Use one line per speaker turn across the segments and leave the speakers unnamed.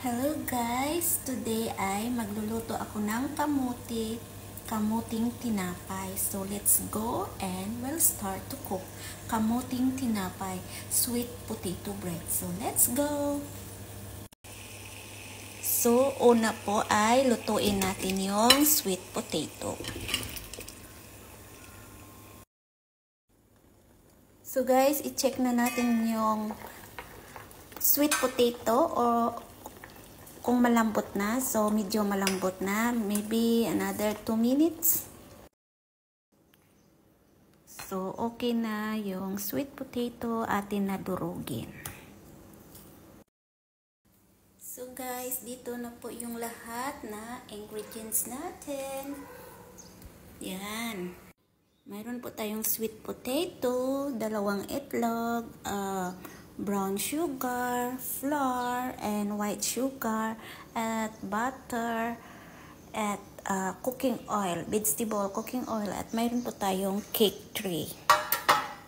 Hello guys! Today ay magluluto ako ng kamuting tinapay. So let's go and we'll start to cook kamuting tinapay, sweet potato bread. So let's go! So una po ay lutuin natin yung sweet potato. So guys, i-check na natin yung sweet potato o kung malambot na. So, medyo malambot na. Maybe another 2 minutes. So, okay na yung sweet potato atin na durugin. So, guys, dito na po yung lahat na ingredients natin. Yan. Mayroon po tayong sweet potato, 2 itlog, brown sugar, flour, and white sugar, at butter, at cooking oil, vegetable cooking oil, at mayroon po tayong cake tray.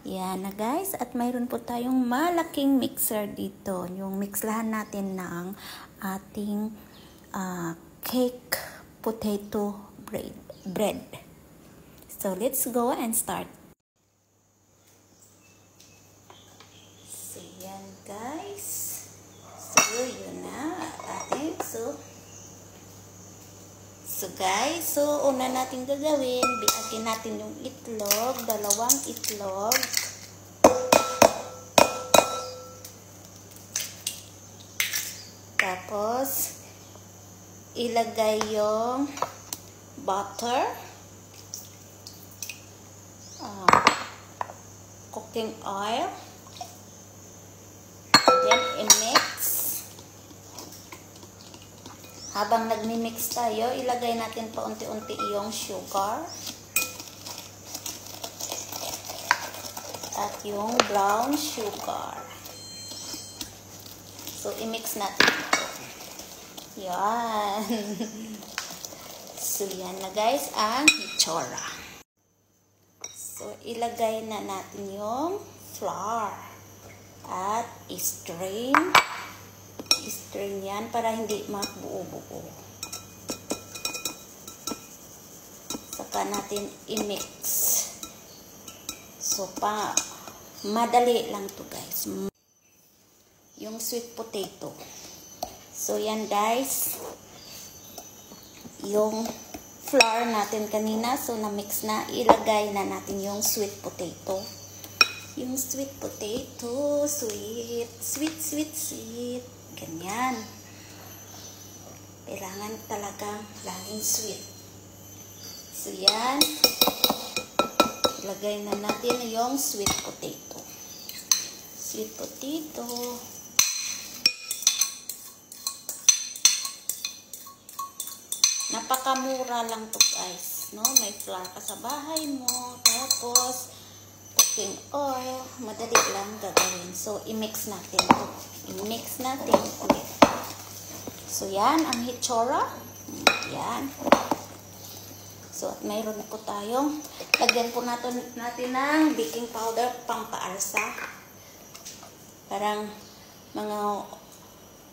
Yan na guys, at mayroon po tayong malaking mixer dito, yung mixlahan natin ng ating cake potato bread. So let's go and start. So, yan guys. So, yun na atin. So guys, una natin gagawin, biagin natin yung itlog, 2 itlog. Tapos, ilagay yung butter, cooking oil, then i-mix. Habang nagmi-mix tayo, ilagay natin paunti-unti yung sugar at yung brown sugar. So, i-mix natin ito. Yan. So, yan na guys ang itsura. So, ilagay na natin yung flour at strain yan para hindi magbuo-buo. Saka natin i-mix. So, madali lang to guys. Yung sweet potato. So, yan guys. Yung flour natin kanina. So, na-mix na. Ilagay na natin yung sweet potato. Yung sweet potato. Sweet. Ganyan. Kailangan talagang laging sweet. So, yan. Ilagay na natin yung sweet potato. Sweet potato. Napakamura lang to guys. No? May flour ka sa bahay mo. Tapos, cooking oil. Madali lang gagawin. So, i-mix natin to. I-mix natin ulit. So, yan ang hitsura. Yan. So, at mayroon po tayong, lagyan po natin ng baking powder pampaalsa. Parang mga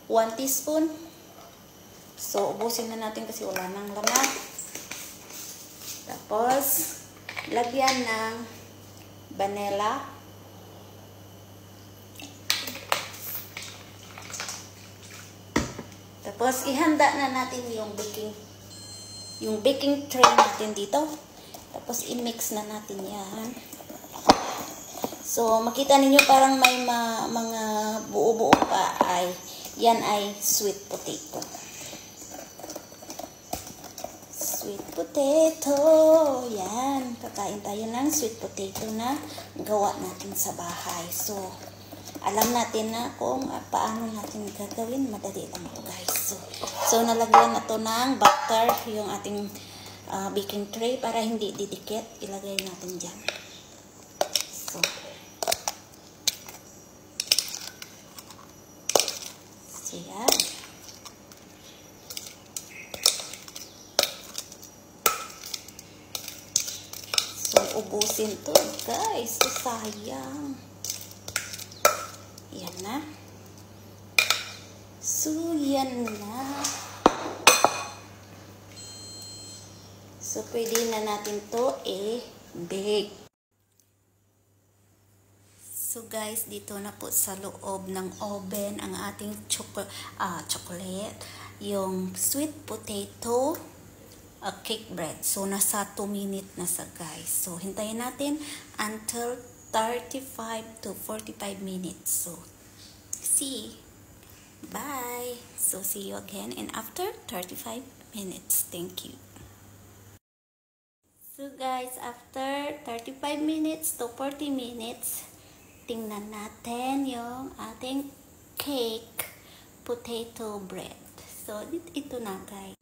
1 teaspoon. So, ubusin na natin kasi wala nang laman. Tapos, lagyan ng vanilla. Tapos, ihanda na natin yung baking tray natin dito. Tapos, i-mix na natin yan. So, makita ninyo parang may mga buo-buo pa yan ay sweet potato. Sweet potato. Yan. Kakain tayo ng sweet potato na gawa natin sa bahay. So, alam natin na kung paano natin gagawin. Madali lang ito guys. So nalagyan na to ng butter yung ating baking tray para hindi didikit. Ilagay natin dyan. So yan. So ubusin to guys. So sayang. Yan na. So, yan na. So, pwede na natin to i-bake. So, guys, dito na po sa loob ng oven ang ating chocolate. Yung sweet potato cake bread. So, nasa 2 minutes na sa guys. So, hintayin natin until 35 to 45 minutes. So, see. Bye. So, see you again in after 35 minutes. Thank you. So, guys, after 35 minutes to 40 minutes, tingnan natin yung ating cake potato bread. So, ito na, guys.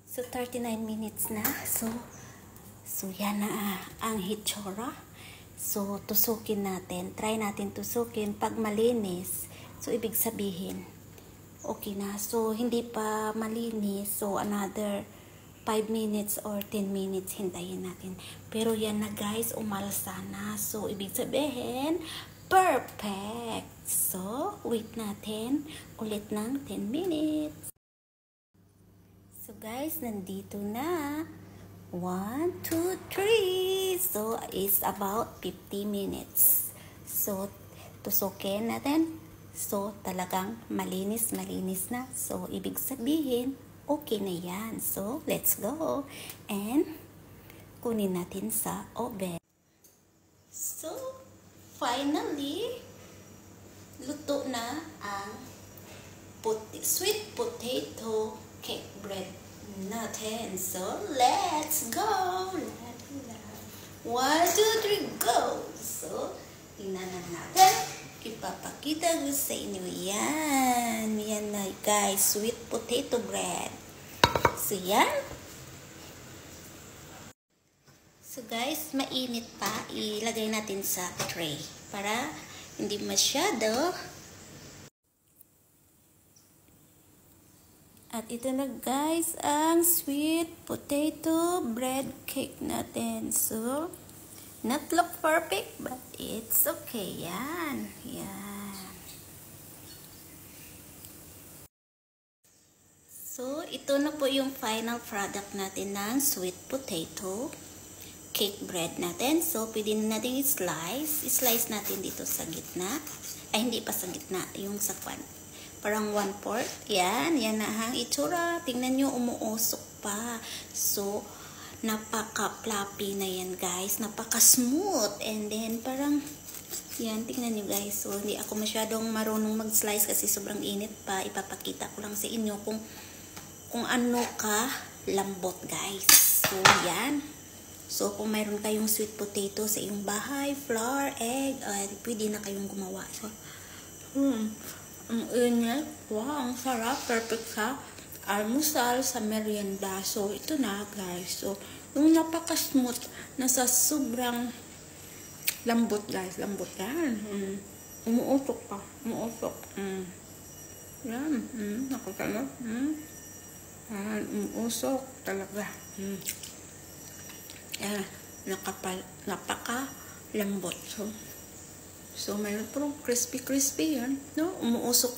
So, 39 minutes na. So yan na ang hitsura. So, tusukin natin. Try natin tusukin. Pag malinis, so, ibig sabihin, okay na. So, hindi pa malinis. So, another 5 minutes or 10 minutes, hintayin natin. Pero yan na, guys, umalsa na. So, ibig sabihin, perfect. So, wait natin ulit ng 10 minutes. So, guys, nandito na. 1, 2, 3. So, it's about 50 minutes. So, tusukin natin. So, talagang malinis na. So, ibig sabihin, okay na yan. So, let's go. And, kunin natin sa oven. So, finally, luto na ang sweet potato cake bread natin. So, let's go. 1, 2, 3, go. So, tingnan na natin. Ipapakita ko sa inyo yan. Yan na, guys, sweet potato bread. So, yan. So, guys, mainit pa. Ilagay natin sa tray para hindi masyado. At ito na, guys, ang sweet potato bread cake natin. So, not look perfect, but it's okay. Yan. Yan. So, ito na po yung final product natin ng sweet potato cake bread natin. So, pwede na natin i-slice. I-slice natin dito sa gitna. Ay, hindi pa sa gitna. Yung sa kwan. Parang 1/4. Yan. Yan na ang itsura. Tingnan nyo, umuusok pa. So, napaka-fluffy na yan, guys. Napaka-smooth. And then, parang, yan, tingnan nyo, guys. So, hindi ako masyadong marunong mag-slice kasi sobrang init pa. Ipapakita ko lang sa inyo kung ano ka lambot, guys. So, yan. So, kung mayroon kayong sweet potato sa iyong bahay, flour, egg, pwede na kayong gumawa. So, ang init. Wow, ang sarap. Perfect sa almusal, sa merienda. So, ito na, guys. So, yung napaka-smooth, nasa sobrang lambot, guys. Lambot yan. Umuusok pa. Umuusok. Yan. Nakakano. Yan. Umuusok talaga. Yan. Napaka-lambot. So, mayroon po crispy yan. No? Umuusok.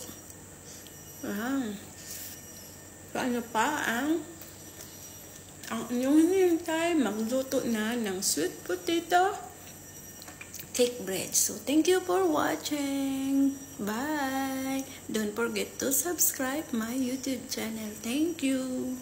Yan. So, ano pa ang inyong hinihintay, magluto na ng sweet potato cake bread. So, thank you for watching. Bye! Don't forget to subscribe my YouTube channel. Thank you!